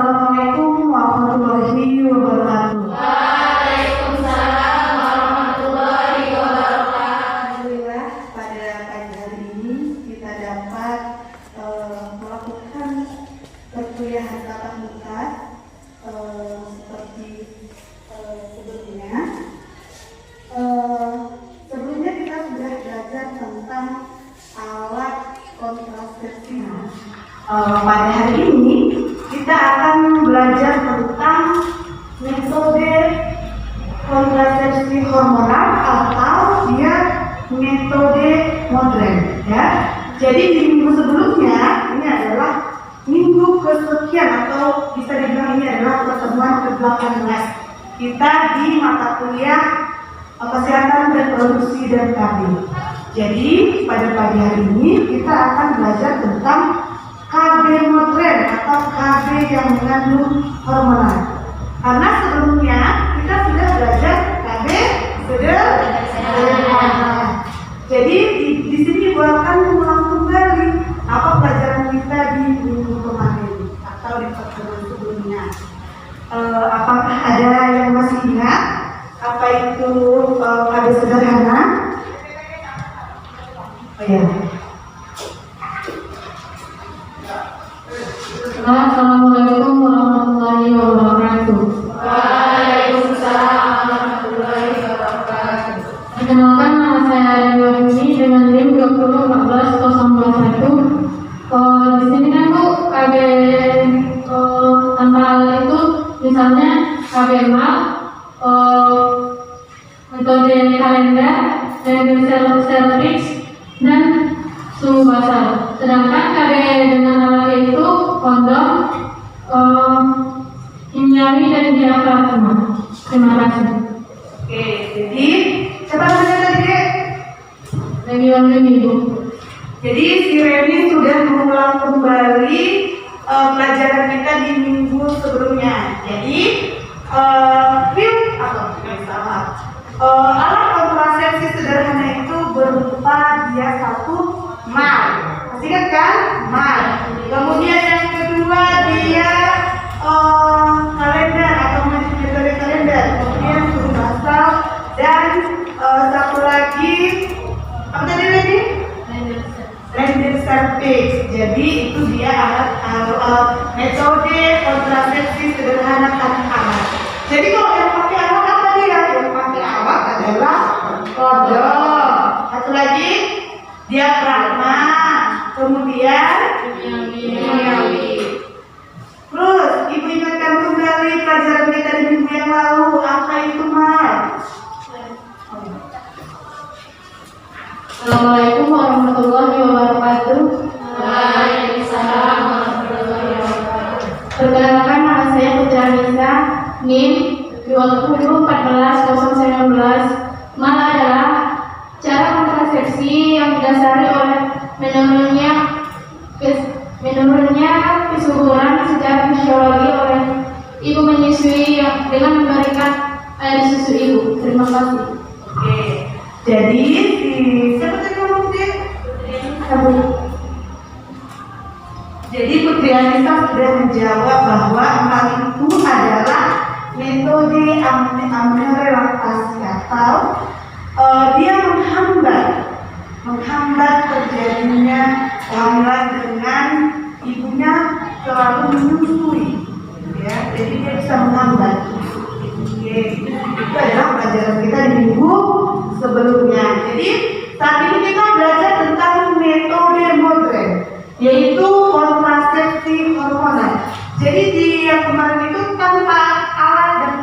Assalamualaikum warahmatullahi wabarakatuh. Waalaikumsalam warahmatullahi wabarakatuh. Alhamdulillah pada pagi hari ini kita dapat melakukan perkuliahan tatap muka seperti sebelumnya. Sebelumnya kita sudah belajar tentang alat kontrasepsi. Pada hari ini kita akan belajar tentang metode kontrasepsi hormonal atau dia metode modern, ya. Jadi di minggu sebelumnya ini adalah minggu kesekian atau bisa dibilang ini adalah pertemuan ke-18 kita di mata kuliah kesehatan reproduksi dan KB. Jadi pada pagi hari ini kita akan belajar tentang KB modern atau KB yang mengandung hormonal. Karena sebelumnya kita sudah belajar KB sederhana. Jadi di sini akan mengulang kembali apa pelajaran kita di minggu kemarin atau di pertemuan sebelumnya. Apakah ada yang masih ingat apa itu KB sederhana? Oh ya. Assalamualaikum warahmatullahi wabarakatuh. Waalaikumsalam warahmatullahi wabarakatuh. Perkenalkan, nama saya Yoni dengan NIM 2014021. Di sini kan Bu, KB tanpa hal itu misalnya KB mal, metode kalender, cervix, dan suhu basal. Sedangkan KB dengan alat itu kondom, kimiawi dan diafragma. Terima kasih. Oke, jadi siapa namanya tadi, Dek? Reni Bu. Jadi si Reni sudah mengulang kembali pelajaran kita di minggu sebelumnya. Jadi alat kontrasepsi sederhana itu berupa dia satu mal. Masih ingat kan? Mal. Kemudian yang kedua dia kalender atau metode kalender. Kemudian suhu basal dan satu lagi apa tadi Reni? Random cervix. Jadi itu dia alat metode kontrasepsi sederhana tanpa alat. Jadi kalau yang pakai alat apa dia? Yang pakai alat adalah kondom. Satu lagi diafragma. Kemudian kimiawi. Terus ibu ingatkan kembali pelajaran kita di minggu yang lalu. Apa itu mal? Assalamualaikum warahmatullahi wabarakatuh. Waalaikumsalam warahmatullahi wabarakatuh. Perkenalkan, nama saya Putra Nisa, NIM 2014019. Mal adalah cara kontrasepsi yang didasari oleh menurunnya kesuburan secara fisiologi oleh ibu menyusui dengan memberikan air susu ibu. Terima kasih. Oke, jadi siapa tadi ngomong sih? Jadi Putri Anissa sudah menjawab bahwa hal itu adalah metode amniorelaksasi atau dia menghambat terjadinya kehamilan dengan ibunya selalu menyusui, ya. Jadi dia bisa menghambat. Oke, itu adalah pelajaran kita di minggu sebelumnya. Jadi saat ini kita belajar tentang metode modern, yaitu kontrasepsi hormonal. Jadi di yang kemarin itu tanpa alat dan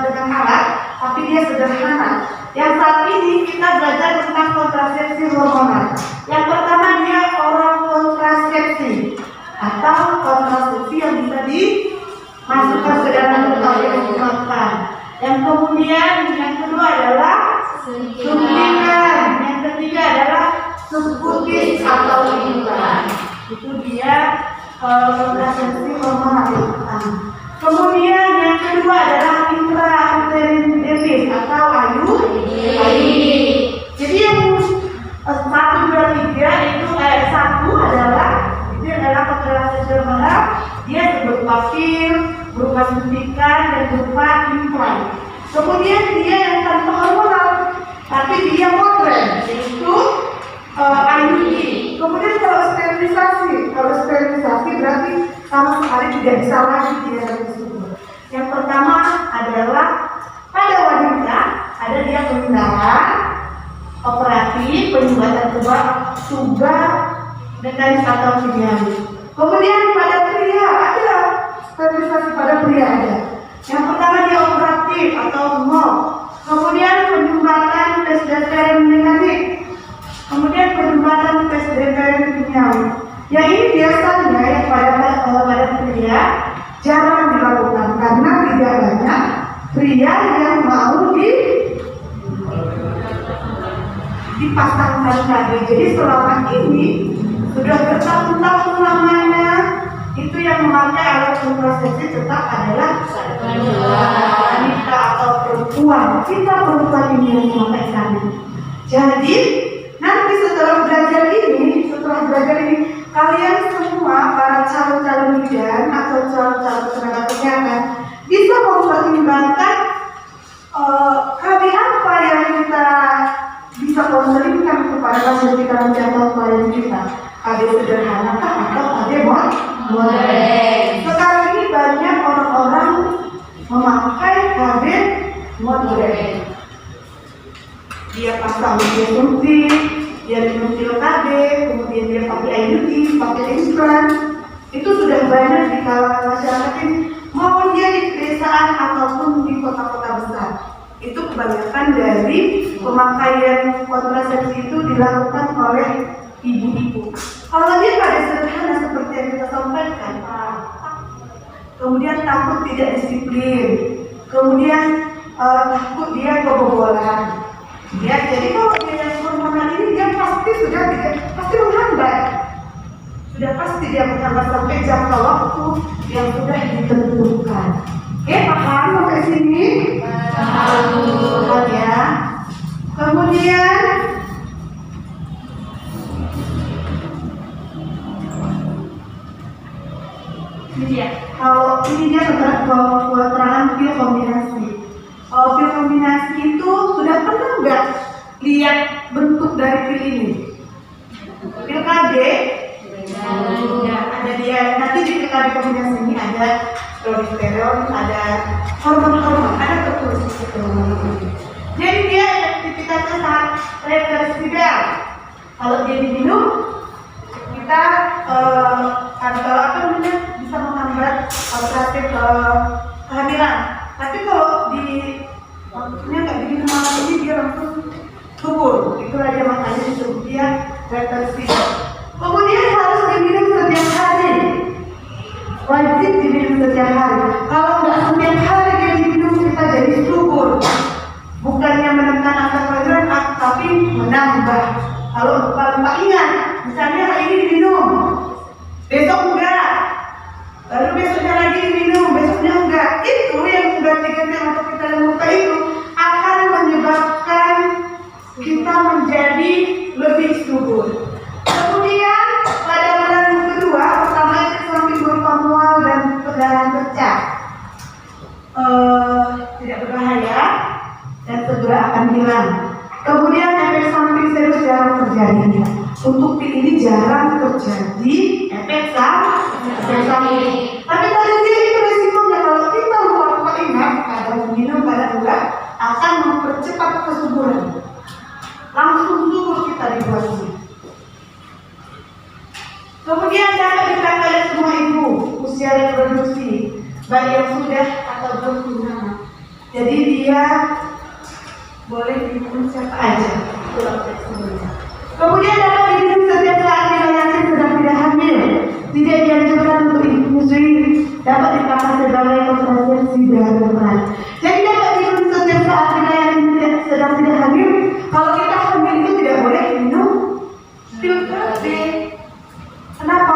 dengan alat, tapi dia sederhana. Yang saat ini kita belajar tentang kontrasepsi hormonal. Yang pertama dia oral kontrasepsi atau kontrasepsi yang bisa dimasukkan ke dalam makan. Yang kemudian yang kedua adalah suntikan. Yang ketiga adalah subkutis atau implan. Itu dia kontrasepsi hormonal. Kemudian yang kedua adalah intrauterine device atau IUD. Jadi yang 1, 2, 3 itu satu adalah itu adalah kontrasepsi hormonal. Dia sebut berupa pil, berupa suntikan, dan berupa implan. Kemudian dia yang tanpa hormonal, tapi dia modern, yaitu IUD. Kemudian kalau sterilisasi berarti sama sekali tidak bisa lagi dia tersebut. Yang pertama adalah pada wanita ada dia penundaan operatif, penyumbatan tuba dengan atau kimiawi. Kemudian pada pria ada sterilisasi pada pria ada. Yang pertama dia operatif atau mau. Kemudian penyumbatan tes DPR negatif. Kemudian penyumbatan tes DPR kimiawi. Yang ini biasanya yang pada pria jarang dilakukan karena tidak banyak pria yang mau dipasangkan lagi. Jadi selama ini sudah bertahun-tahun lamanya itu yang memakai alat kontrasepsi tetap adalah wanita atau perempuan. Kita perempuan ini yang memakai kami. Jadi nanti setelah belajar ini kalian semua para calon-calon bidan atau calon-calon tenaga kesehatan bisa mempertimbangkan kali apa yang kita bisa konselingkan kepada pasien kita menjangkau klien kita. KB sederhana atau KB modern. Sekarang ini banyak orang-orang memakai KB modern. Dia pasang dia suntik, dia minum pil KB, kemudian dia pakai IUD, pakai implan. Itu sudah banyak di kalangan masyarakat ini, mau dia di pedesaan ataupun di kota-kota besar. Itu kebanyakan dari pemakaian kontrasepsi itu dilakukan oleh ibu-ibu. Kalau dia pada sederhana seperti yang kita sampaikan, kemudian takut tidak disiplin, kemudian takut dia kebobolan. Ya, jadi kalau dia yang hormonal ini dia pasti menghambat. Sudah pasti dia menghambat sampai jangka waktu yang sudah ditentukan. Paham sampai sini? Paham ya. Kemudian kalau ini dia tentang keterangan pil kombinasi. Pil kombinasi itu sudah pernah nggak lihat bentuk dari pil ini? Pil KB ya, ada dia nanti di pil KB kombinasi ini ada progesteron, ada hormon-hormon, ada tertulis itu. Jadi dia efektivitasnya sangat reversibel. Kalau dia diminum, kita bisa menghambat proses kehamilan. Tapi kalau maksudnya nggak diminum malam ini dia langsung subur. Itulah dia makanya disebut dia reversibel. Kemudian harus diminum setiap hari. Wajib diminum setiap hari. Kalau nggak setiap hari dia diminum kita jadi subur. Bukannya menekan angka kelahiran, tapi menambah. Kalau lupa ingat, misalnya hari ini diminum, besok enggak, lalu besoknya lagi diminum, besoknya enggak. Itu yang sudah diganti atau kita yang lupa itu akan menyebabkan kita menjadi lebih subur. Kemudian pada bulan kedua, pertama itu samping berupa mual dan perdarahan pecah, tidak berbahaya dan segera akan hilang. Kemudian efek samping serius jarang terjadi. Untuk pil ini jarang terjadi efek samping. Tapi pada dia itu resikonya kalau kita lupa ingat, kadang minum kadang enggak, akan mempercepat kesuburan. Langsung subur kita dibuatnya. Kemudian dapat dipakai oleh semua ibu usia reproduksi, baik yang sudah atau belum punya. Jadi dia boleh diminum siapa aja. Kemudian dapat diminum setiap saat bila yakin sedang tidak hamil. Tidak dianjurkan untuk ibu menyusui. Dapat dipakai sebagai kontrasepsi dengan berperan. Jadi dapat diminum setiap saat bila yakin sedang tidak hamil. Kalau kita hamil itu tidak boleh minum pil KB. Kenapa?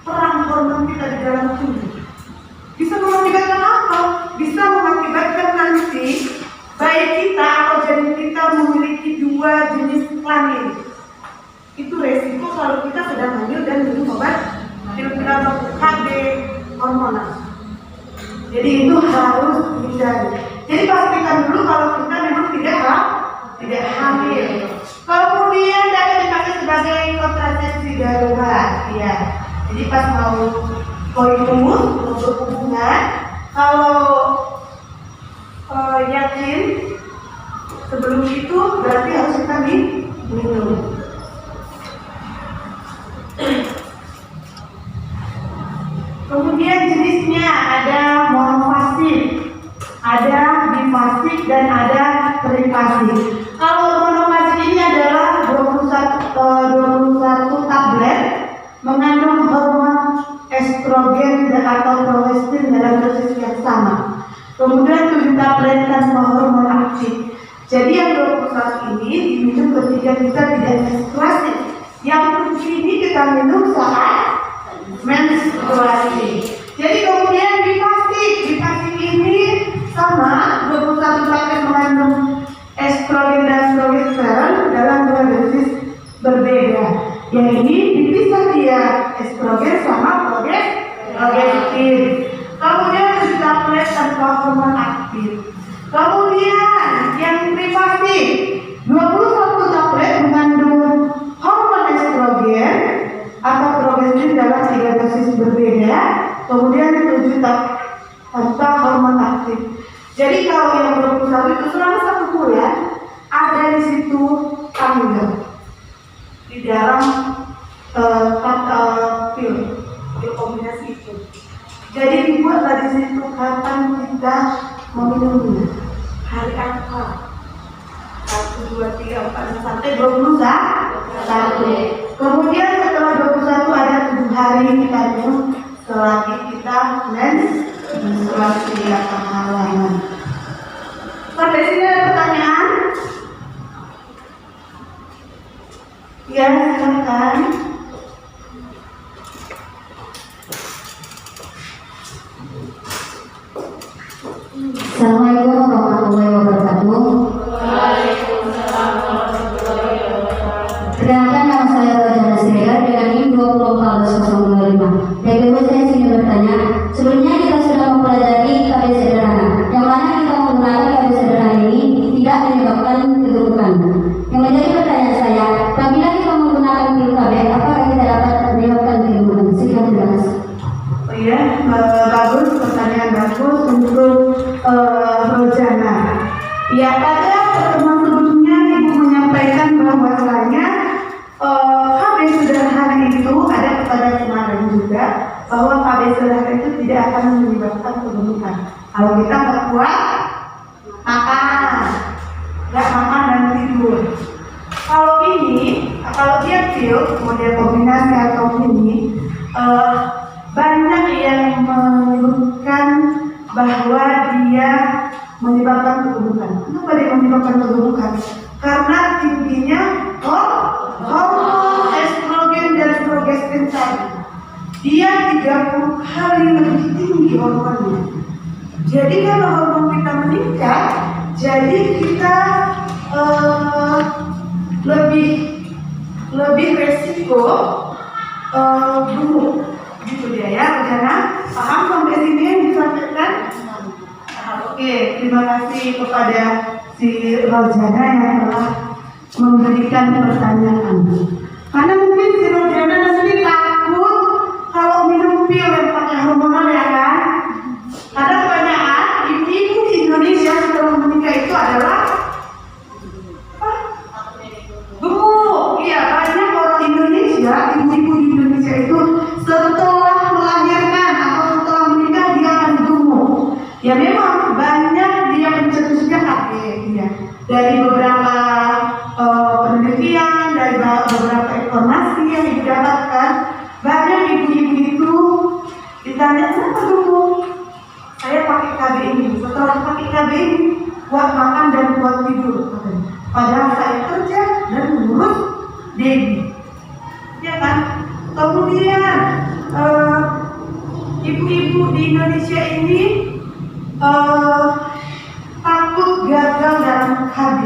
Perang hormon kita di dalam tubuh. Bisa mengakibatkan apa? Bisa mengakibatkan nanti bayi kita atau janin kita memiliki dua jenis kelamin. Itu resiko kalau kita sedang hamil dan minum obat pil KB, hormonal. Jadi itu harus dihindari. Jadi pastikan dulu kalau kita memang tidak hamil. Kemudian dapat dipakai sebagai kontrasepsi darurat, ya. Jadi pas mau koinus untuk hubungan, kalau yakin sebelum itu berarti harus kita minum. Kemudian jenisnya ada monofasik, ada bifasik, dan ada trifasik. Kalau monofasik ini adalah 21 tablet mengandung hormon estrogen atau progesterin dalam dosis yang sama. Kemudian 7 tablet tanpa hormon aktif. Jadi yang 21 ini diminum ketika kita tidak menstruasi. Yang 7 ini kita minum saat menstruasi. Jadi kemudian bifasik ini sama 21 tablet mengandung estrogen dan progesteron dalam 2 dosis berbeda. Yang ini dipisah dia estrogen sama progesterin. Kemudian 7 tablet tanpa hormon aktif. Kemudian yang trifasik 21 tablet mengandung hormon estrogen atau progesterin dalam 3 dosis berbeda. Kemudian 7 tablet tanpa hormon aktif. Jadi kalau yang 21 itu selama 1 bulan ada di situ kandungan di dalam pil kombinasi itu. Jadi dibuatlah di situ kapan kita meminumnya, hari apa, 1, 2, 3, 4 sampai 21. Kemudian setelah 21 ada 7 hari kita minum selagi kita menstruasi atau halangan. Sampai sini ada pertanyaan? Ya, silakan. Assalamualaikum warahmatullahi wabarakatuh. Waalaikumsalam warahmatullahi wabarakatuh. Perkenalkan, nama saya Rojana Siregar dengan NIM 24025. DPW saya ingin bertanya, sebelumnya kita sudah mempelajari KB sederhana, yang mana kita menggunakan KB sederhana ini tidak menyebabkan kegemukan. Yang menjadi pertanyaan saya, apabila kita menggunakan pil KB, apakah kita dapat menyebabkan kegemukan? Sekian, terima kasih. Oh iya, bagus, pertanyaan bagus untuk Rojana. Ya, pada pertemuan sebelumnya Ibu menyampaikan bahwasanya KB sederhana itu ada kepada kemarin juga bahwa KB sederhana itu tidak akan menyebabkan kegemukan. Kalau kita nggak kuat makan, nggak makan dan tidur. Kalau dia pil, model kombinasi atau ini, banyak yang menyebutkan bahwa dia menyebabkan kegemukan. Kenapa dia menyebabkan kegemukan? Karena tingginya hormon estrogen dan progesterin tadi. Dia 30 kali lebih tinggi hormonnya. Jadi kalau hormon kita meningkat, jadi kita lebih resiko gemuk. Gitu dia ya, Rojana. Paham sampai sini yang disampaikan? Oke, terima kasih kepada si Rojana yang telah memberikan pertanyaan. Karena mungkin si Rojana nanti takut kalau minum pil yang pakai hormonal, ya kan? Ada pertanyaan, ibu-ibu di Indonesia setelah menikah itu adalah gemuk. Iya, banyak orang Indonesia, ibu-ibu di Indonesia itu setelah melahirkan atau setelah menikah dia akan gemuk. Ya memang banyak dia pencetusnya KB, ya. Dari beberapa penelitian, dari beberapa informasi yang didapatkan, banyak ibu-ibu itu ditanya kenapa gemuk? Saya pakai KB ini. Setelah pakai KB ini, kuat makan dan kuat tidur. Padahal saya kerja dan ngurus baby, ya kan? Kemudian ibu-ibu di Indonesia ini takut gagal dalam KB,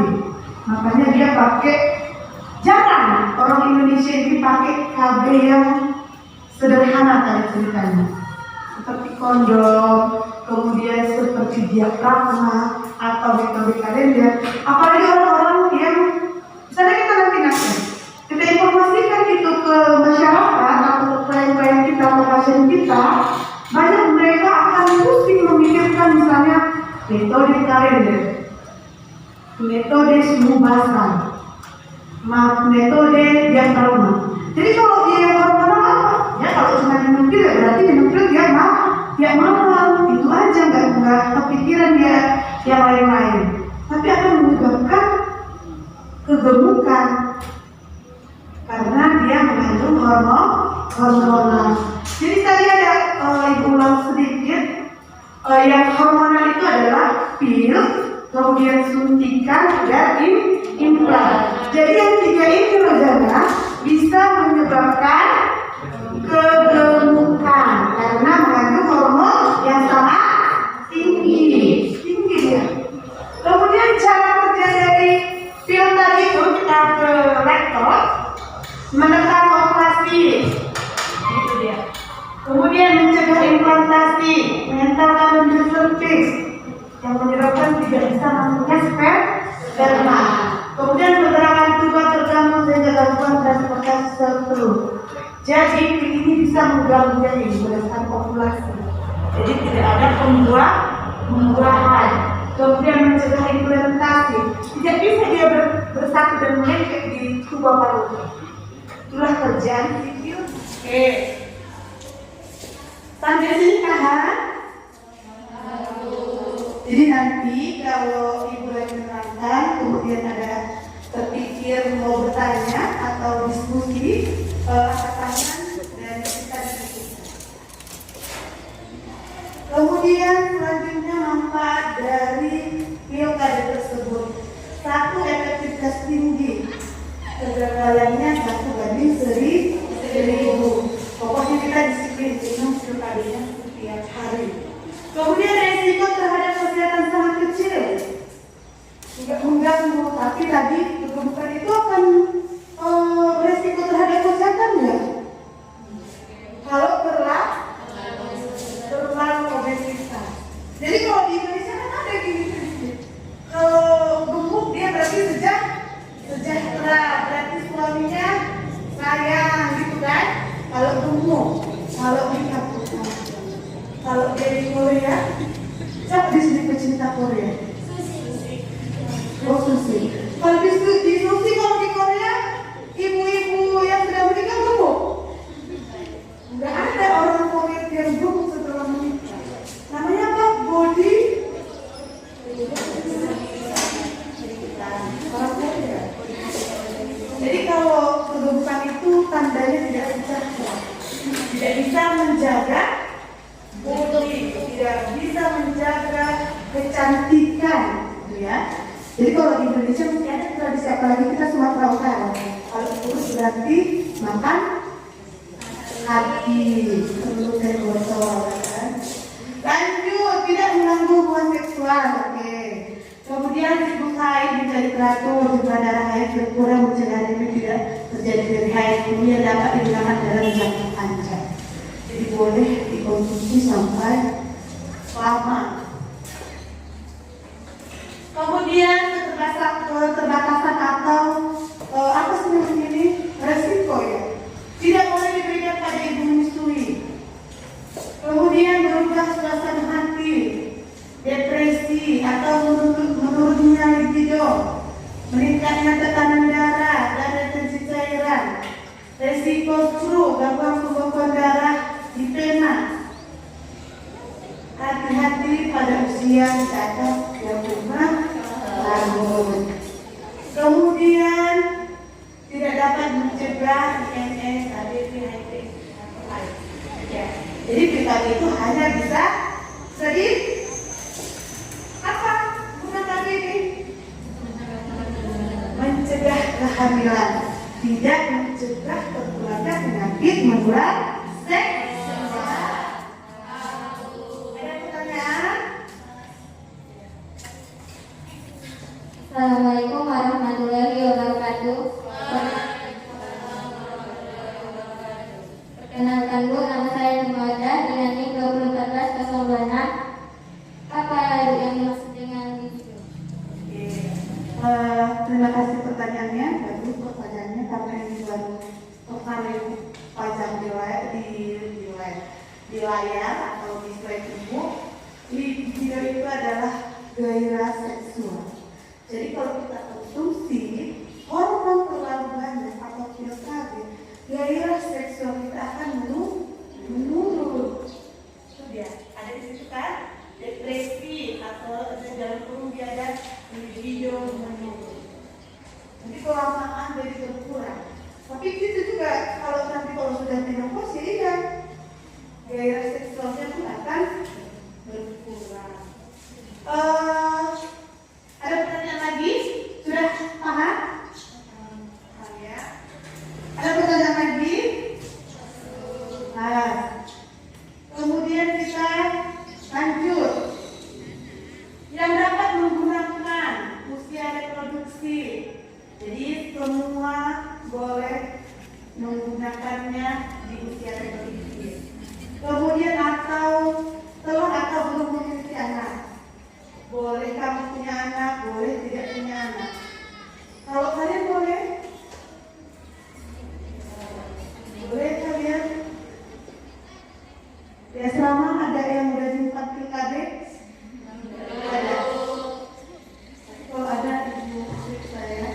makanya dia pakai, jarang orang Indonesia ini pakai KB yang sederhana tadi ceritanya. seperti kondom, kemudian seperti diafragma atau metode kalender. Apalagi orang-orang yang misalnya kita nanti kita informasikan gitu ke masyarakat atau ke klien-klien kita atau pasien kita, banyak mereka akan pusing memikirkan misalnya metode kalender, metode sumbu basal, metode diafragma. Jadi kalau dia yang hormonal apa? Ya kalau cuma minum pil ya berarti minum pil dia mahal, itu aja nggak kepikiran dia yang lain-lain. Tapi akan menyebabkan kegemukan karena dia mengandung hormonal. Jadi tadi ada ibu ulang sedikit, yang hormonal itu adalah pil, kemudian suntikan dan implan. Jadi yang tiga ini Rojana bisa menyebabkan kegemukan karena mengandung hormon yang sangat tinggi ya. Kemudian cara kerja dari pil tadi itu kita ke rektor, menekan operasi, itu dia. Kemudian mencegah implantasi, mengentalkan bentuk cervix yang menyebabkan tidak bisa masuknya sperma. Kemudian pergerakan tubuh terganggu sehingga gangguan transportasi sel. Jadi pil ini bisa mengganggu berdasarkan populasi. Jadi tidak ada pembuahan. Kemudian mencegah implantasi. Tidak bisa dia bersatu dan melengket di tubuh paru. Itulah kerjaan pil. Oke. Sampai sini paham? Jadi nanti kalau ibu lagi menerangkan, kemudian ada terpikir mau bertanya atau diskusi, angkat tangan dan kita diskusikan. Kemudian selanjutnya manfaat dari pil tadi tersebut. Satu, efektivitas tinggi. Kegagalannya 1/1000. Pokoknya kita disiplin minum pil tadinya setiap hari. Kemudian resiko terhadap kesehatan sangat kecil, tidak mengganggu. Tapi tadi kegemukan itu akan resiko terhadap kesehatan ya. Kalau terlalu obesitas. Jadi kalau di Indonesia kan ada gini. Kalau gemuk dia berarti sejahtera, berarti suaminya sayang gitu kan. Kalau gemuk, kalau dari Korea, siapa di sini pecinta Korea? Oh, Susi. Kalau di Susi, kalau di Korea, ibu-ibu yang sudah menikah gemuk. Nggak ada orang Korea yang gemuk setelah menikah. Namanya apa? Body. Orang Korea. Jadi kalau kegemukan itu tandanya tidak sejahtera, tidak bisa menjaga body, tidak bisa menjaga kecantikan, gitu ya. Jadi kalau di Indonesia mungkin ada tradisi, apalagi kita Sumatera Utara. Kalau kurus berarti makan hati, perlu dari botol, kan? Lanjut, tidak mengganggu hubungan seksual, oke. Kemudian siklus haid menjadi teratur, jumlah darah haid berkurang, mencegah tidak terjadi dari haid. Kemudian dapat digunakan dalam jangka panjang. Jadi boleh dikonsumsi sampai lama. Kemudian keterbatasan atau apa sih namanya ini? Resiko ya. Tidak boleh diberikan pada ibu menyusui. Kemudian berubah suasana hati, depresi atau menurunnya libido, meningkatnya tekanan darah dan retensi cairan, resiko stroke, gangguan pembekuan darah, dipena. Hati-hati pada usia di atas 25 tahun. Kemudian tidak dapat mencegah IMS, HPV, HIV, atau AIDS. Ya. Jadi vitamin itu hanya bisa apa guna ini? Mencegah kehamilan, tidak mencegah tertularnya penyakit menular seksual. Ada pertanyaan? Assalamualaikum warahmatullahi wabarakatuh. Perkenalkan Bu, nama saya Nurmawada dengan NIM 20 gairah seksual. Jadi kalau kita konsumsi hormon terlalu banyak atau PKB, gairah seksual kita akan menurun. Itu dia, ada di situ kan? Depresi atau dalam kurung dia ada libido menurun. Nanti kelamaan jadi berkurang. Tapi itu juga kalau sudah menopause ya gairah seksualnya pun akan berkurang. Ada pertanyaan lagi? Sudah paham? Paham ya. Ada pertanyaan lagi? Nah, kemudian kita lanjut. Yang dapat menggunakan usia reproduksi. Jadi semua boleh menggunakannya di usia reproduksi. Kemudian atau telah atau belum memiliki anak. Boleh kamu punya anak, boleh tidak punya anak. Kalau kalian boleh, boleh kalian. Ya selama ada yang udah jumpa PKB, ada. Kalau ada ibu saya.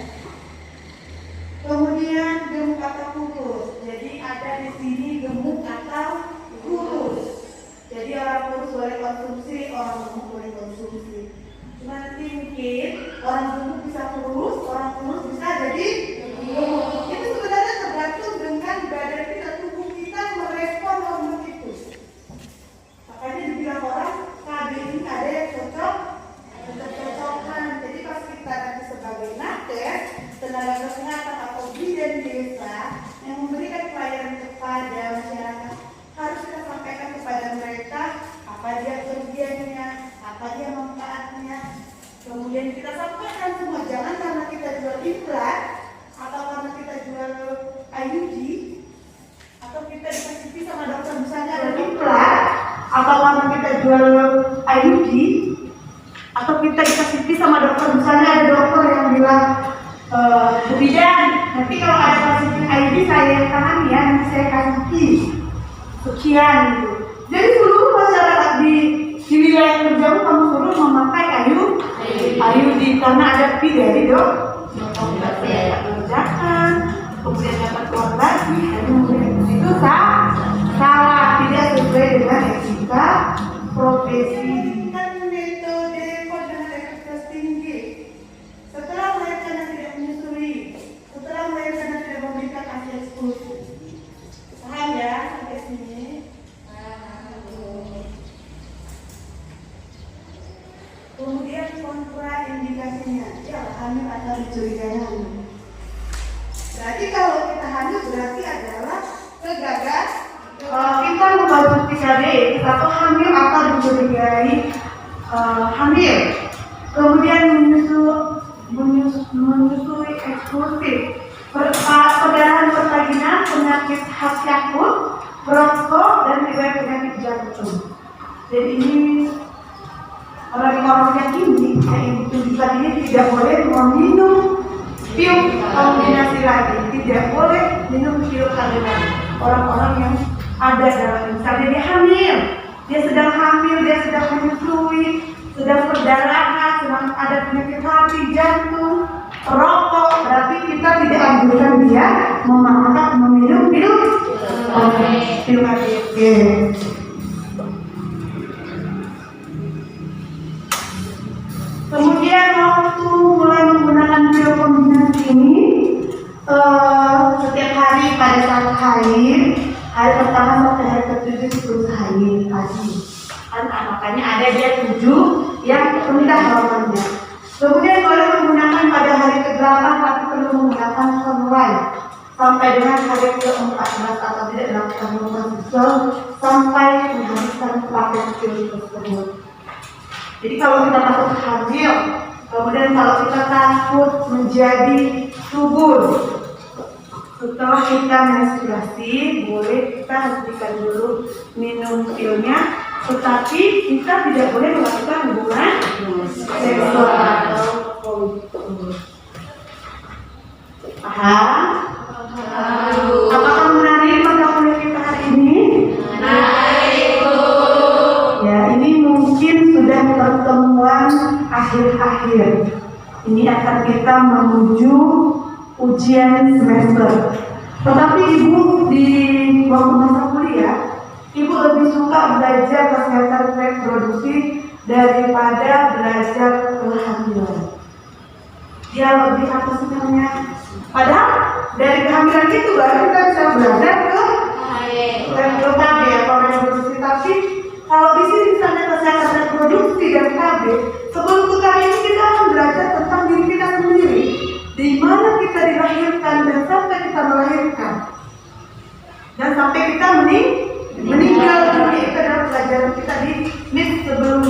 Kemudian gemuk atau kurus. Jadi ada di sini gemuk atau kurus. Jadi orang kurus boleh konsumsi, orang gemuk boleh konsumsi. Cuma nanti mungkin orang gemuk bisa kurus, orang kurus bisa jadi gemuk. Itu sebenarnya tergantung dengan badan kita, tubuh kita merespon hormon itu. Makanya dibilang orang KB ini ada yang cocok, cocok-cocokan. Jadi pas kita nanti sebagai nakes, tenaga kesehatan atau bidan desa yang memberikan pelayanan kepada masyarakat, harus kita sampaikan kepada mereka apa dia kerugiannya, apa dia manfaatnya. Kemudian kita sampaikan semua, jangan karena kita jual implan atau karena kita jual IUD atau kita dikasih fee sama dokter misalnya ada implan atau karena kita jual IUD atau kita dikasih fee sama dokter misalnya ada dokter yang bilang Bu Bidan, nanti kalau ada pasien IUD saya yang tangan ya, nanti saya kasih fee sekian gitu. Jadi seluruh masyarakat di wilayah kerjamu kamu suruh memakai IUD karena ada fee dari dokter kerjakan, kemudian dapat uang lagi, itu salah, tidak sesuai dengan etika profesi. Kan metode koordinasi efektivitas tinggi. Setelah melahirkan dan tidak menyusui, setelah melahirkan dan tidak memberikan ASI eksklusif. Paham ya sampai sini? Kemudian kontraindikasinya, ya hamil atau dicurigai hamil. Berarti kalau kita hamil berarti adalah kegagalan. Kita membantu PKB, satu hamil atau dicurigai hamil. Kemudian menyusui eksklusif, perdarahan persaginan, penyakit khas akut, merokok dan riwayat penyakit jantung. Jadi ini orang-orang yang ini ditunjukkan ini tidak boleh meminum pil kombinasi lagi, tidak boleh minum pil kandungan. Orang-orang yang ada dalam misalnya dia hamil, dia sedang hamil, dia sedang menyusui, sedang perdarahan, sedang ada penyakit hati, jantung, rokok, berarti kita tidak anjurkan dia meminum pil kandungan. Kemudian waktu mulai menggunakan pil kombinasi ini setiap hari pada saat haid, hari pertama sampai hari ke-7 terus haid pagi. Makanya ada dia 7 yang rendah hormonnya. Kemudian boleh menggunakan pada hari ke-8 tapi perlu menggunakan sunlight sampai dengan hari ke-14 atau tidak dilakukan mengkonsumsi sampai menghabiskan paket pil tersebut. Jadi kalau kita takut hamil, kemudian kalau kita takut menjadi subur, setelah kita menstruasi, boleh kita hentikan dulu minum pilnya, tetapi kita tidak boleh melakukan hubungan seksual atau politik. Paham? Apakah menarik mata kuliah kita hari ini? Ya, ini mungkin sudah pertemuan akhir-akhir. Ini akan kita menuju ujian semester. Tetapi ibu di waktu masa kuliah, ibu lebih suka belajar kesehatan reproduksi daripada belajar kehamilan. Dia lebih apa sih namanya? Padahal dari kehamilan itu baru kita bisa belajar ke KB atau reproduksi. Tapi kalau di sini misalnya kesehatan reproduksi dan KB, sebelum ke KB ini kita akan belajar tentang diri kita sendiri, di mana kita dilahirkan dan sampai kita melahirkan, dan sampai kita meninggal dunia. Itu adalah pelajaran kita di MIT sebelum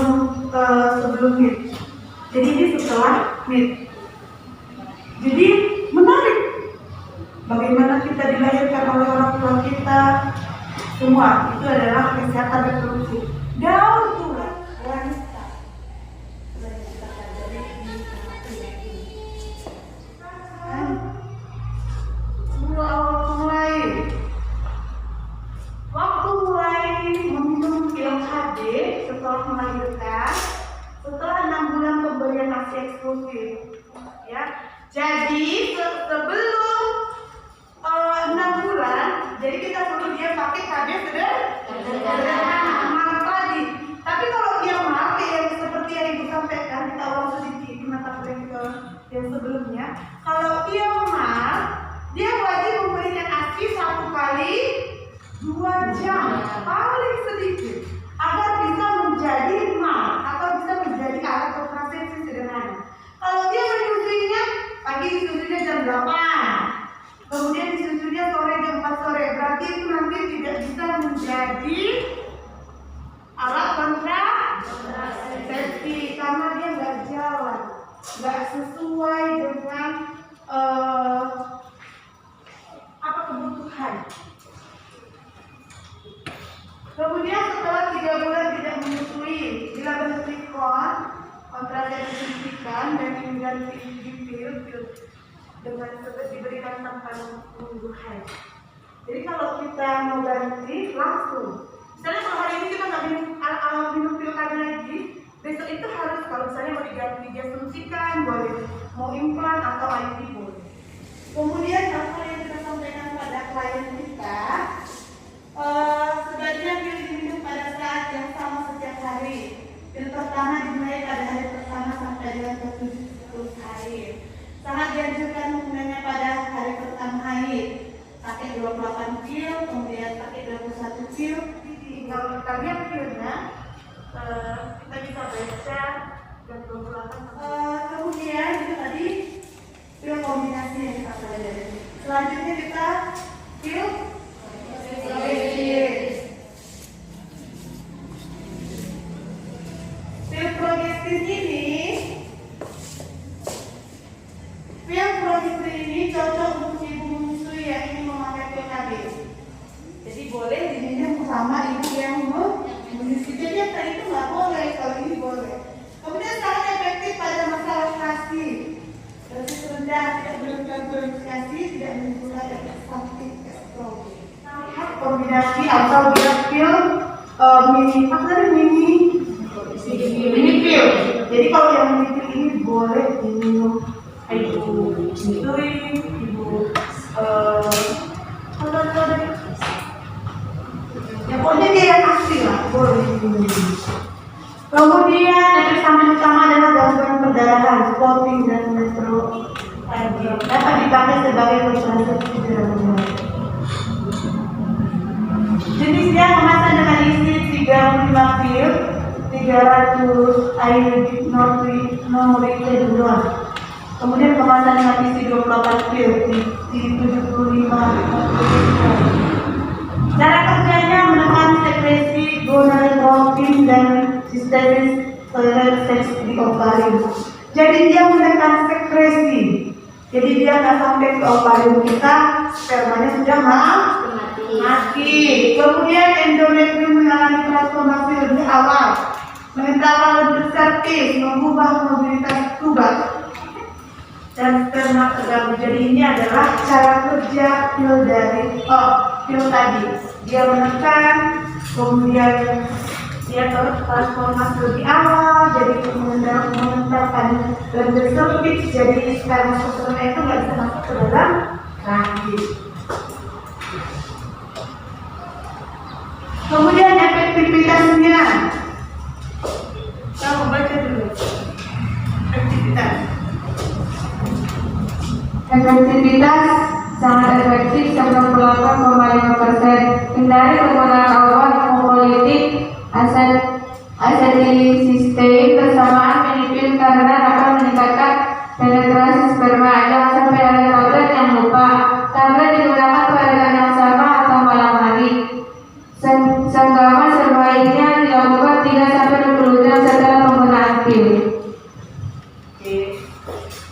MIT. Jadi ini setelah MIT. Jadi menarik bagaimana kita dilahirkan oleh orang tua kita. Semua itu adalah kesehatan reproduksi. Daun tulang wanita. Waktu mulai meminum pil KB setelah melahirkan, setelah 6 bulan pemberian ASI eksklusif, ya. Jadi sebelum 6 bulan, jadi kita suruh dia pakai KB sederhana tadi. Tapi kalau dia pakai yang seperti yang ibu sampaikan, kita ulang sedikit di mata kuliah yang sebelumnya. Kalau dia mal, dia wajib memberikan ASI 1 kali 2 jam paling sedikit agar bisa menjadi mal atau bisa menjadi alat kontrasepsi sederhana. Kalau dia menyusuinya pagi, disusuinya jam 8, kemudian disusuinya sore jam 4 sore, berarti itu nanti tidak bisa menjadi alat kontrasepsi karena dia nggak jalan, nggak sesuai dengan apa kebutuhan. Kemudian setelah 3 bulan tidak menyusui, bila bersilikon, kontrasepsi suntikan dan mengganti pil dengan diberikan tanpa menunggu haid. Jadi kalau kita mau ganti langsung, misalnya kalau hari ini kita nggak minum pil KB lagi, besok itu harus, kalau misalnya mau diganti dia suntikan boleh, mau implan atau IUD boleh. Kemudian apa yang kita sampaikan pada klien kita, sebaiknya pil diminum pada saat yang sama setiap hari. Pil pertama dimulai pada hari pertama sampai dengan ke-70 hari. Sangat dianjurkan menggunakannya pada hari pertama haid. Pakai 28 pil, kemudian pakai 21 pil. Kalau kita lihat pilnya, kita bisa baca dan 28. Kemudian itu tadi pil kombinasi yang kita pelajari. Selanjutnya kita pil progestin ini cocok untuk ibu menyusui yang ingin memakai pil KB. Jadi boleh diminum sama ibu yang menyusui. Jadi yang tadi itu nggak boleh, kalau ini boleh. Kemudian sangat efektif pada masalah kasih. Dosis rendah, tidak berlebihan berkasi, tidak menimbulkan efek samping estrogen. Lihat kombinasi atau dia pil mini pil. Jadi kalau yang mini pil ini boleh diminum ibu menyusui, ibu ya pokoknya dia yang asli lah, boleh diminum. Kemudian efek samping utama adalah gangguan perdarahan, spotting dan menstruasi. Dapat dipakai sebagai kontrasepsi sederhana. Jenisnya kemasan dengan isi 35 pil, 300 IUD non-recyclable. Kemudian kemasan dengan isi 24 pil, 75. Cara kerjanya menekan sekresi gonadotropin dan sistemis seks di ovarium. Jadi dia menekan sekresi. Jadi dia nggak sampai ke ovarium kita, spermanya sudah mati. Kemudian endometrium mengalami transformasi lebih awal, mengentalkan lebih servis, mengubah mobilitas tubat dan sperma tergabung. Jadi ini adalah cara kerja pil tadi. Dia menekan, kemudian dia transformasi lebih awal, jadi mengentalkan gender sempit, jadi spermatozoa itu nggak bisa masuk ke dalam rahim. Kemudian efektivitasnya, kamu baca dulu. Efektivitas sangat efektif 98,5%. Hindari penggunaan obat hemopolitik acetylcysteine bersamaan menipil karena dapat meningkatkan penetrasi sperma. Jangan sampai ada tablet yang lupa. Tablet digunakan pada jam yang sama atau malam hari. Senggama sebaiknya dilakukan 3-20 jam setelah penggunaan pil. Oke,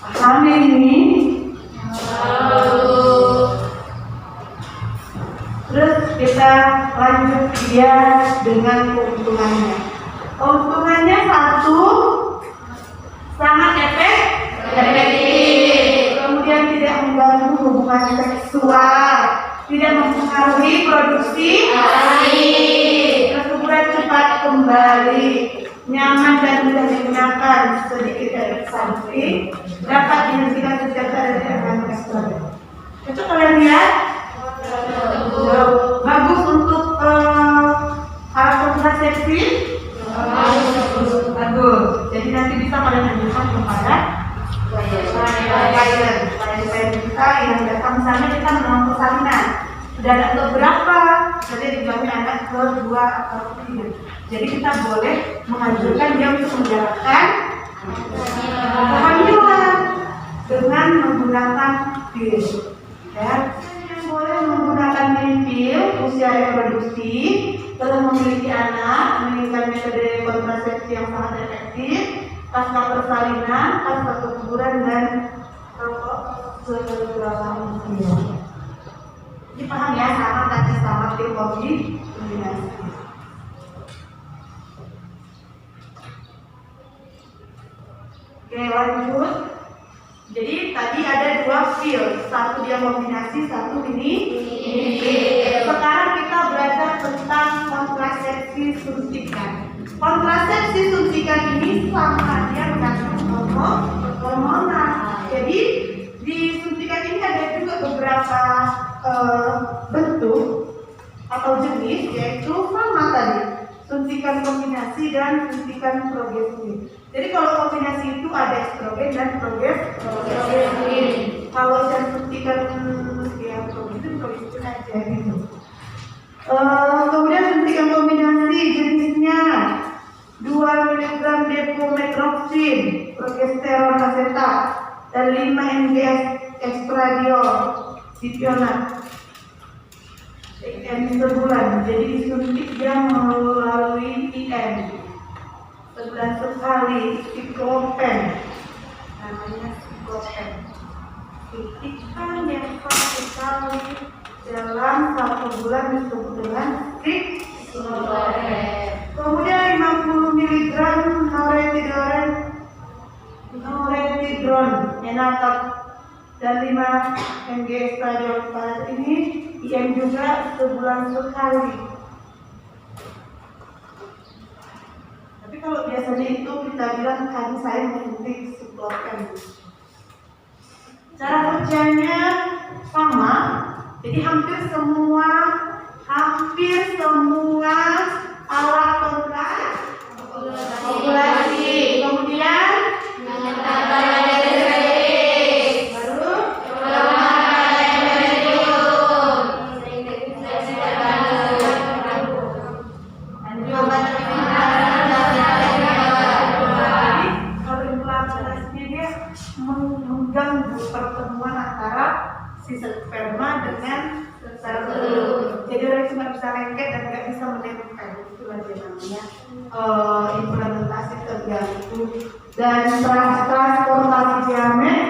paham ini? Terus kita lanjut dia dengan keuntungannya. Keuntungannya satu, sangat efektif. Kemudian tidak mengganggu hubungan seksual, tidak mempengaruhi produksi kesuburan cepat kembali, nyaman dan mudah digunakan, sedikit efek samping, dapat dihentikan sejak dari anak seksual. Itu kalian lihat? Bagus untuk alat kontrasepsi. Bagus. Jadi nanti bisa kalian lanjutkan kepada klien kita yang datang sana, kita menolak persalinan. Sudah ada beberapa, jadi dijamin anak kedua atau ketiga. Jadi kita boleh mengajukan dia untuk menjalankan kehamilan dengan menggunakan pil. Ya, boleh menggunakan pil usia reproduksi, telah memiliki anak, menginginkan metode kontrasepsi yang sangat efektif, pasca persalinan, pasca kesuburan dan segala usia. Jadi paham ya, sama tadi sama pil kombinasi. Oke, lanjut. Jadi tadi ada dua pil, satu dia kombinasi, satu ini pil. Sekarang kita belajar tentang kontrasepsi suntikan. Kontrasepsi suntikan ini sama dia mengandung hormonal. Jadi di suntikan ini ada juga beberapa bentuk atau jenis, yaitu sama tadi, suntikan kombinasi dan suntikan progestin. Jadi kalau kombinasi itu ada estrogen dan progestin. Kalau yang suntikan yang progestin aja gitu. Kemudian suntikan kombinasi jenisnya 2 mg depometroxin, progesteron asetat, dan 5 mg estradiol, dipionat. Sebulan, jadi disuntik dia melalui IM sebulan sekali. Siklopen, namanya siklopen, suntikan yang satu kali dalam 1 bulan disebut dengan siklopen. Kemudian 50 mg noretidron enatat dan 5 mg estradiol. Pada ini IM juga sebulan sekali. Tapi kalau biasanya itu kita bilang kan saya menyuntik siklopen. Cara kerjanya sama. Jadi hampir semua alat kontrasepsi. Kemudian mengganggu pertemuan antara si sperma dengan telur. Jadi orang cuma bisa lengket dan nggak bisa menempel. Itu aja namanya implementasi terganggu. Dan transformasi gamet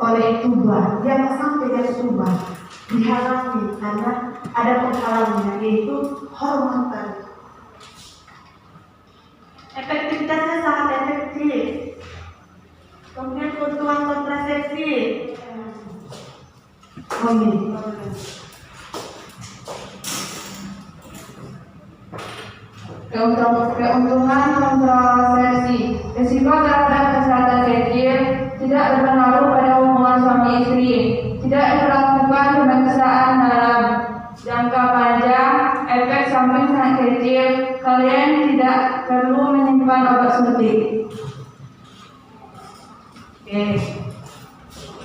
oleh tuba, dia nggak sampai dari tuba, dihalangi karena ada penghalangnya, yaitu hormon tadi. Efektivitasnya sangat efektif. Kemudian keuntungan kontrasepsi. Keuntungan Keuntungan kontrasepsi. Risiko terhadap kesehatan kecil tidak berpengaruh pada hubungan suami istri. Tidak dilakukan pemeriksaan dalam jangka panjang. Efek samping sangat kecil. Kalian tidak perlu menyimpan obat suntik. Oke,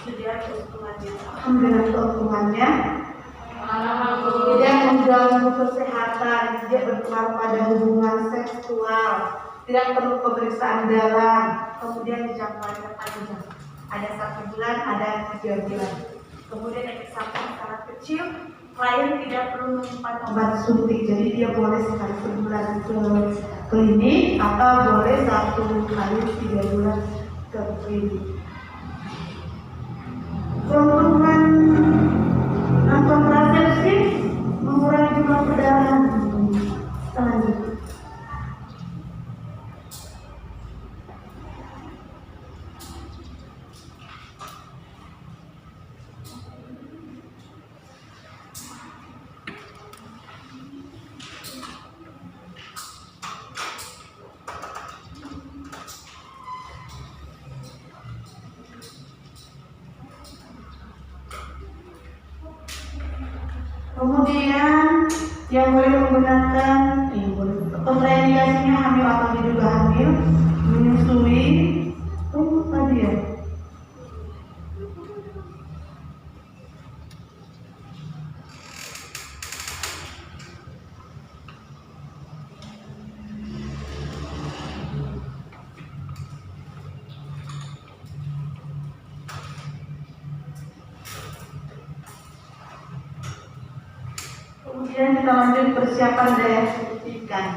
itu dia keuntungannya. Dengan keuntungannya, tidak mengganggu kesehatan, tidak berpengaruh pada hubungan seksual, tidak perlu pemeriksaan dalam, kemudian jangkauannya panjang. Ada 1 bulan, ada 3 bulan. Kemudian efek samping sangat kecil, klien tidak perlu menyimpan obat suntik, jadi dia boleh sekali sebulan ke klinik atau boleh 1 kali 3 bulan ke klinik. Keuntungan kontrasepsi mengurangi jumlah perdarahan. Selanjutnya, kemudian yang boleh menggunakan kontraindikasinya hamil atau diduga hamil, menyusui, tadi ya. Kemudian kita lanjut persiapan daya suntikan.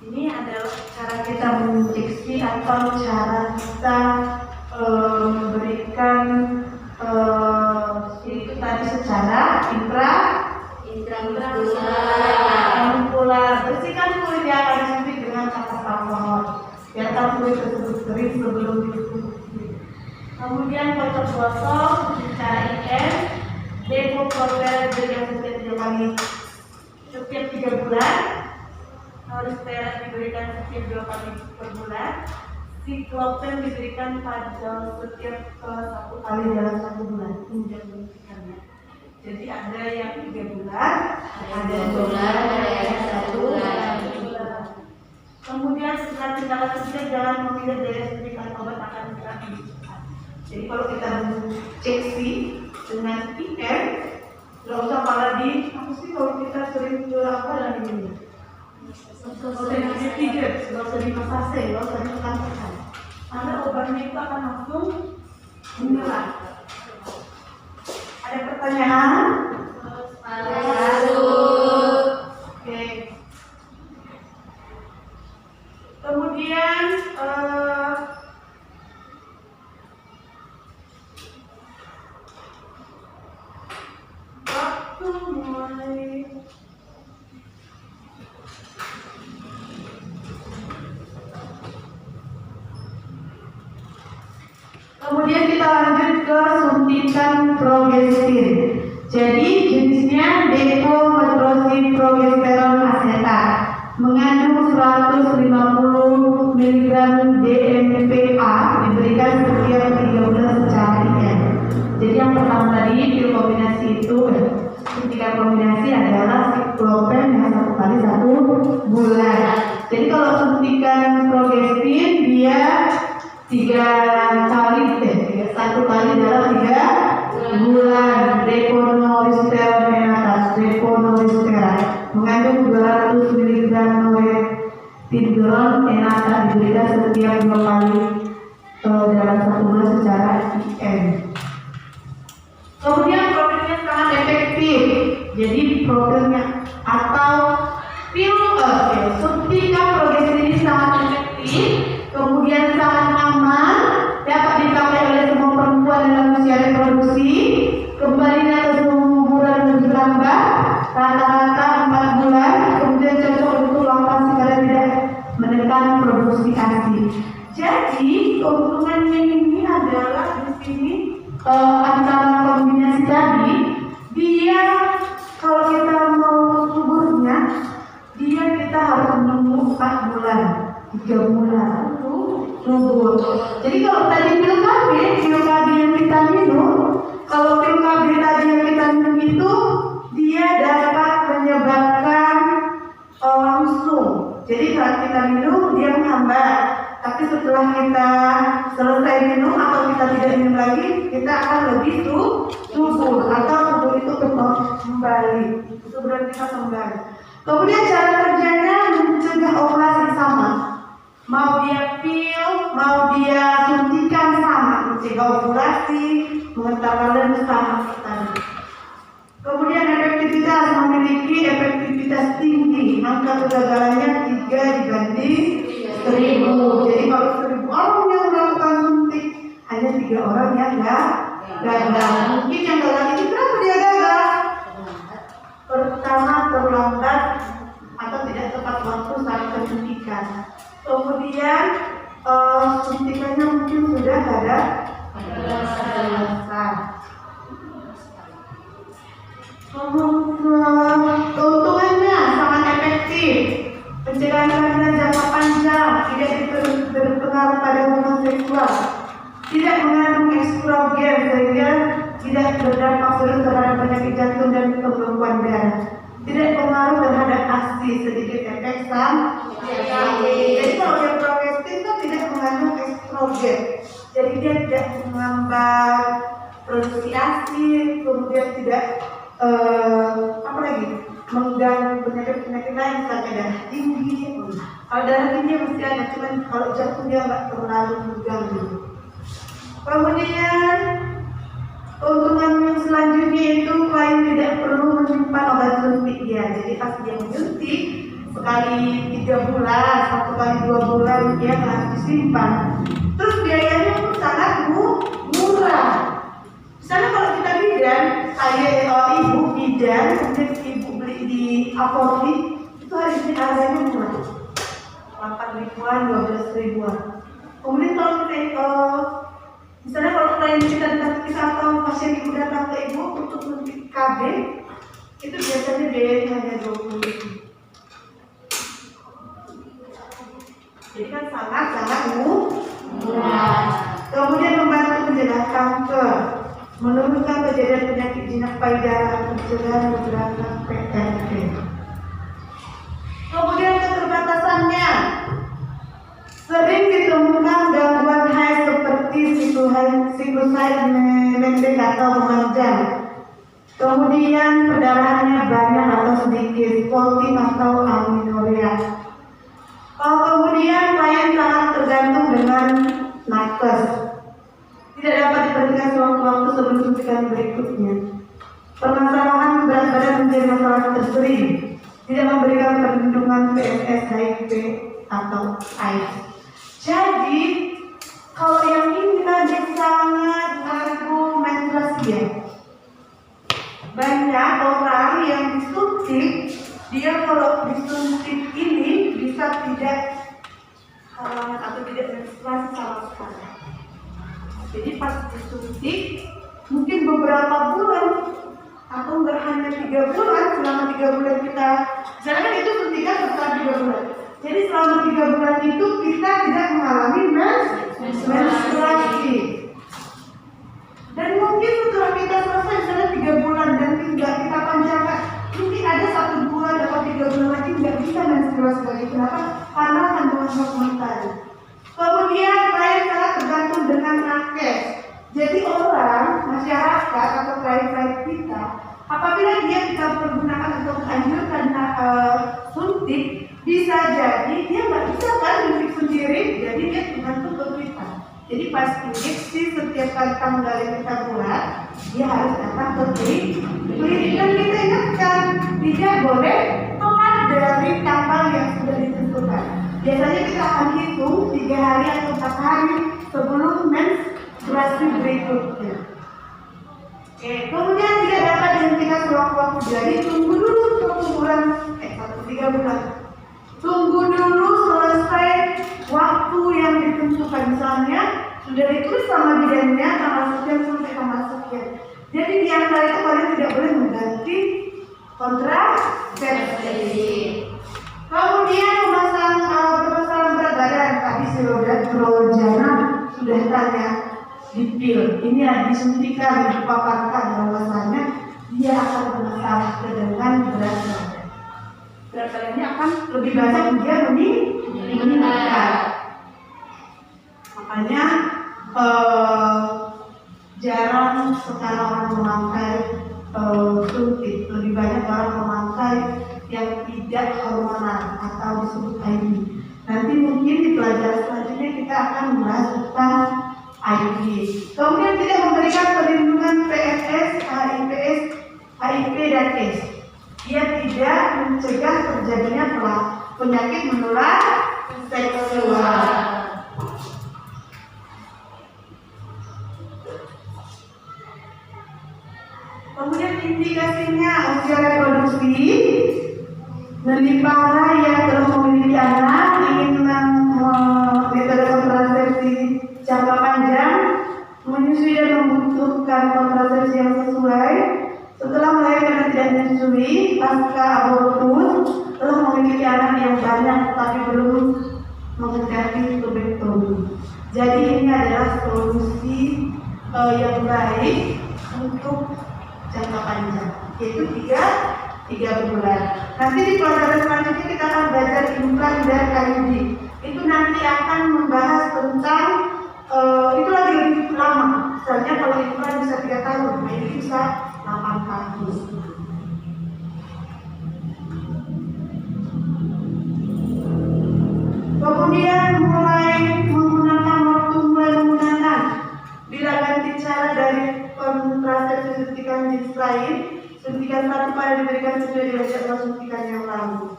Ini adalah cara kita menginjeksi atau cara kita memberikan itu tadi secara intramuskular. Bersihkan kulit yang akan disuntik dengan kata alkohol. Biarkan kulit tersebut kering sebelum disuntik. Kemudian gosok-gosok secara IM. Depo-protel diberikan setiap 3 bulan. Noristerat diberikan setiap 2 kali per bulan. Siklopen diberikan pada setiap 1 kali dalam 1 bulan. Ini menunjukkannya. Jadi ada yang 3 bulan, ada 2 bulan, ada yang 1 bulan. Kemudian setelah tindakan suntik jangan memilih daya suntikan obat akan berakhir. Jadi kalau kita menginjeksi dengan IM, nggak usah malah apa sih kalau kita sering apa dan ini, nggak usah dipijat, nggak usah dimasase, nggak usah ditekan-tekan, karena obatnya itu akan langsung menyerap. Ada pertanyaan? Oke. Kemudian kemudian kita lanjut ke suntikan progestin. Jadi jenisnya depo-metrosiprogesteron asetat, mengandung 150 mg DMPA, diberikan setiap 3 bulan secara IM. Jadi yang pertama tadi pil kombinasi itu, suntikan kombinasi adalah siklopen yang 1 kali 1 bulan. Jadi kalau suntikan progestin dia 3 kali, 1 kali dalam 3 bulan. Deponoristeron enatas, deponoristeron mengandung 200 mg norepinephrine enatas, diberikan setiap 2 kali dalam 1 bulan secara IM. Kemudian profilnya sangat efektif. Jadi profilnya atau pil suntikan progestin ini sangat efektif, kemudian sangat aman, dapat dipakai oleh semua perempuan dalam usia reproduksi, kembalinya ke umuran lebih lambat, rata-rata 4 bulan, kemudian cocok untuk laktasi karena tidak menekan produksi ASI. Jadi keuntungannya ini adalah di sini antara kombinasi tadi, dia kalau kita mau suburnya, dia kita harus menunggu 4 bulan, 3 bulan subur. Jadi kalau tadi pil KB yang kita minum, kalau pil KB tadi yang kita minum itu dia dapat menyebabkan langsung. Jadi saat kita minum dia menghambat, tapi setelah kita selesai minum atau kita tidak minum lagi, kita akan lebih subur atau subur itu kembali. Itu berarti kita kembali. Kemudian cara kerjanya mencegah operasi sama. Mau dia pil, mau dia suntikan sama, mencegah ovulasi, mengentarkan dan sama tadi. Kemudian efektivitas memiliki efektivitas tinggi, angka kegagalannya 3 dibanding 1000. Jadi kalau 1000 orang yang melakukan suntik, hanya 3 orang yang gagal. Mungkin yang gagal ini kenapa dia gagal? Pertama terlambat atau tidak tepat waktu saat kesuntikan. Kemudian suntikannya mungkin sudah ada rasa. Keuntungannya sangat efektif, pencegahan kehamilan jangka panjang, tidak berpengaruh pada hubungan seksual, tidak mengandung estrogen sehingga tidak berdampak serius terhadap penyakit jantung dan pembekuan darah, tidak pengaruh terhadap ASI, sedikit efek samping. Jadi kalau yang progestin itu tidak mengandung estrogen, jadi dia tidak menghambat produksi ASI, kemudian tidak apa lagi mengganggu penyakit lain misalnya darah tinggi. Kalau darah tinggi mesti ada, cuman kalau jantung dia nggak terlalu mengganggu. Kemudian keuntungan yang selanjutnya itu klien tidak perlu menyimpan obat suntik dia. Jadi pas dia menyuntik sekali 3 bulan, 1 kali 2 bulan dia harus disimpan. Terus biayanya pun sangat murah. Misalnya kalau kita bidan, ibu bidan, kemudian ibu beli di apotek, itu harganya murah, 8 ribuan, 12 ribuan. Kemudian kalau kita misalnya kalau klien kita atau pasien ibu datang ke ibu untuk suntik KB, itu biasanya biayanya hanya 20 ribu. Jadi kan sangat murah. Kemudian membantu mencegah kanker, menurunkan kejadian penyakit jinak payudara, pencegahan beberapa PMD. Kemudian keterbatasannya, sering ditemukan gangguan haid seperti siklus haid pendek atau memanjang. Kemudian perdarahannya banyak atau sedikit, spotting atau amenorrhea. Kemudian klien sangat tergantung dengan nakes. Tidak dapat diperhatikan sewaktu-waktu sebelum suntikan berikutnya. Permasalahan berat badan menjadi masalah tersering. Tidak memberikan perlindungan PMS, HIV atau AIDS. Jadi kalau yang ini tadi sangat argumentasi ya. Banyak orang yang disuntik, dia kalau disuntik ini bisa tidak halangan atau tidak menstruasi sama sekali. Jadi pas disuntik mungkin beberapa bulan atau enggak hanya 3 bulan, selama 3 bulan kita jangan itu suntikan setelah 3 bulan. Jadi selama 3 bulan itu kita tidak mengalami menstruasi. Dan mungkin setelah kita selesai misalnya 3 bulan dan tidak kita panjangkan, mungkin ada 1 bulan atau 3 bulan lagi nggak bisa menstruasi lagi. Kenapa? Karena kandungan hormon tadi. Kemudian klien sangat tergantung dengan nakes. Jadi orang, masyarakat atau klien-klien kita, apabila dia kita pergunakan untuk anjurkan suntik, bisa jadi dia nggak bisa kan suntik sendiri, jadi dia tergantung ke kita. Jadi pas injeksi setiap kali tanggal yang kita buat, dia harus datang ke klinik. Dan kita ingatkan, tidak boleh telat dari tanggal yang sudah ditentukan. Biasanya kita akan hitung 3 hari atau 4 hari sebelum menstruasi berikutnya. Kemudian tidak dapat dihentikan sewaktu-waktu. Jadi tunggu dulu 1 bulan, 3 bulan. Tunggu dulu selesai waktu yang ditentukan. Misalnya sudah ditulis sama bidannya tanggal sekian sampai tanggal sekian. Jadi di antara itu kalian tidak boleh mengganti kontrasepsi. Kemudian permasalahan berat badan tadi Rojana sudah tanya dipil. Ini disuntikan dipaparkan bahwasanya dia akan bermasalah dengan berat badan. Berat badannya akan lebih banyak dia meningkat. Makanya jarang sekarang orang memakai suntik. Lebih banyak orang memakai yang tidak hormonal atau disebut IUD. Nanti mungkin di pelajaran selanjutnya kita akan membahas tentang IUD. Kemudian tidak memberikan perlindungan PSS, HIV dan AIDS. Dia tidak mencegah terjadinya penyakit menular seksual. Kemudian indikasinya usia reproduksi, lebih parah yang telah memiliki anak, ingin metode kontrasepsi jangka panjang, menyusui dan membutuhkan kontrasepsi yang sesuai, setelah melahirkan dan tidak menyusui, pasca abortus, telah memiliki anak yang banyak tapi belum menghadapi tubektomi. Jadi ini adalah solusi yang baik untuk jangka panjang, yaitu 3 bulan. Nanti di pelajaran selanjutnya kita akan belajar implan dan IUD. Itu nanti akan membahas tentang itu lagi lebih lama. Misalnya kalau implan bisa 3 tahun, IUD bisa 8 tahun. Kemudian mulai menggunakan bila ganti cara dari kontrasepsi suntikan jenis lain, suntikan satu pada diberikan sesuai dengan jadwal suntikan yang lalu.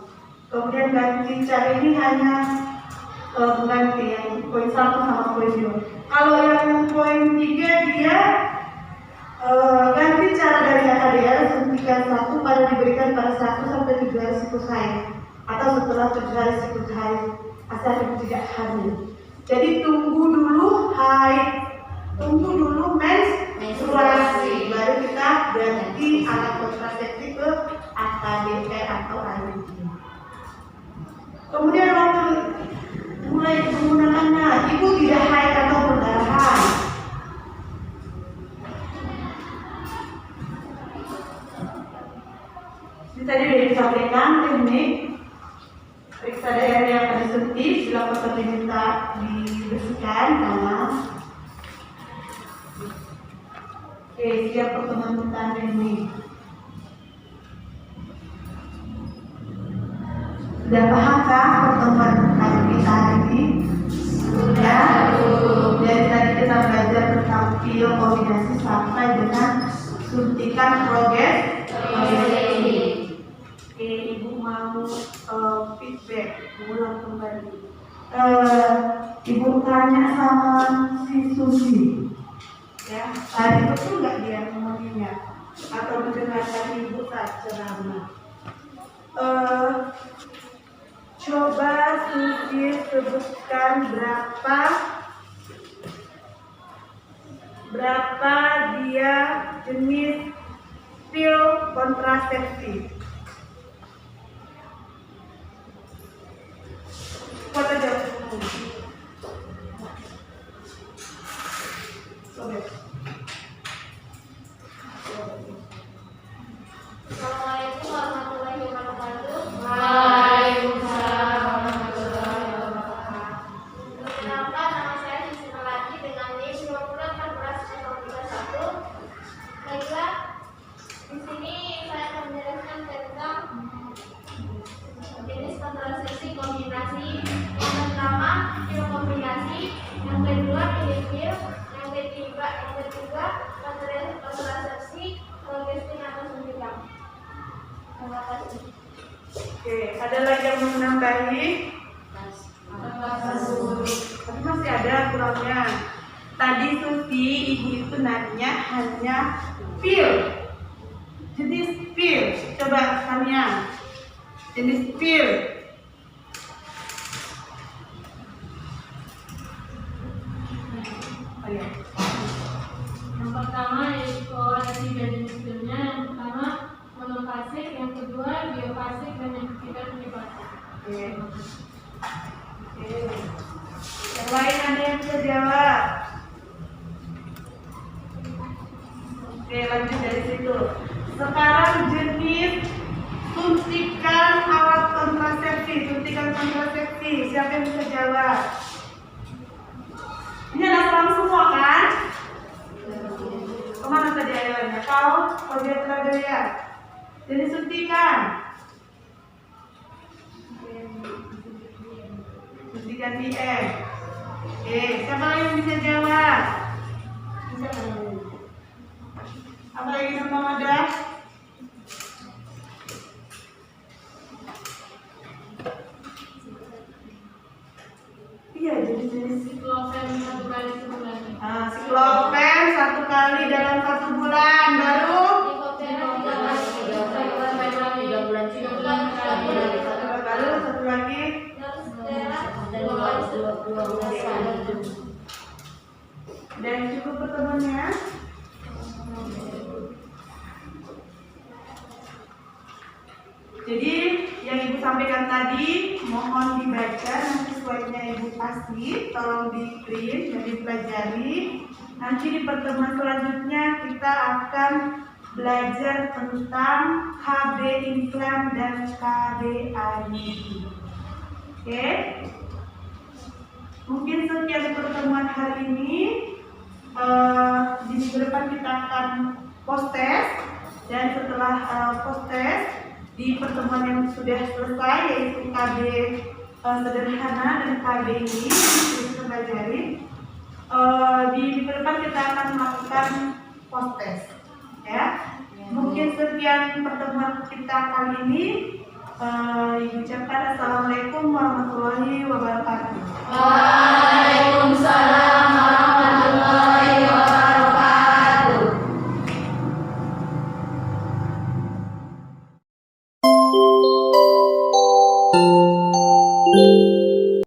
Kemudian ganti cara ini hanya mengganti yang poin 1 sama poin 2. Kalau yang poin 3 dia ganti cara dari HDR, suntikan satu pada diberikan pada 1 sampai 3 hari siklus haid atau setelah 7 hari siklus haid asal ibu tidak hamil. Jadi tunggu dulu haid, tunggu dulu menstruasi, baru kita ganti alat kontrasepsi ke AKDR atau IUD. Kemudian waktu mulai menggunakannya, ibu tidak haid atau perdarahan. Ini tadi sudah disampaikan teknik periksa daerah yang akan disuntik, bila kotor diminta dibersihkan panas. Oke, siap pertemuan ini. Sudah pahamkah pertemuan kita hari ini? Sudah. Dari tadi kita belajar tentang pil kombinasi sampai dengan suntikan progresi. Oke, ibu mau feedback, ulang kembali. Ibu tanya sama si Susi. Ya, tadi betul nggak dia ngomongnya atau mendengarkan ibu saat ceramah? Coba Susi sebutkan berapa dia jenis pil kontrasepsi. Kota jawab. Assalamualaikum warahmatullahi wabarakatuh. Waalaikumsalam warahmatullahi wabarakatuh. Perkenalkan, nama saya Sisi Melati dengan NIM 2018-031. Baiklah, di sini saya akan menjelaskan tentang jenis kontrasepsi kombinasi. Yang pertama, pil kombinasi. Yang kedua, pil. Yang ketiga, kontrasepsi progresi atau suntikan. Terima kasih. Oke, ada lagi yang mau menambahi? Tapi masih ada kurangnya. Tadi Susi, ibu itu nanya hanya pil, jenis pil. Coba Sania, jenis pil. Oh, ya. Yang pertama yaitu ada 3 jenis pilnya. Yang pertama monofasik, yang kedua biofasik, dan yang ketiga unifasik. Selain ada yang bisa jawab. Oke, lanjut dari situ. Sekarang jenis suntikan alat kontrasepsi. Suntikan kontrasepsi. Siapa yang bisa jawab? Ini anak seram semua kan? Kemana tadi ayahnya? Kau dia telah ya. Jenis suntikan. Suntikan IM. Oke, siapa lagi yang bisa jawab? Apa lagi nama ada? Iya, jenis Siklofen 1 kali sebulan. siklofen 1 kali dalam 1 bulan. Baru baru satu lagi. Dan cukup pertemuannya. Jadi yang ibu sampaikan tadi mohon dibaca, nanti slide-nya ibu kasih, tolong di print dan dipelajari. Nanti di pertemuan selanjutnya kita akan belajar tentang KB implan dan KB IUD. Oke? Mungkin sekian pertemuan hari ini. Di minggu depan kita akan post test, dan setelah post test di pertemuan yang sudah selesai yaitu KB sederhana dan KB ini kita pelajari. Di minggu depan kita akan melakukan post test, ya. Mungkin sekian pertemuan kita kali ini. Ibu ucapkan assalamualaikum warahmatullahi wabarakatuh. Waalaikumsalam.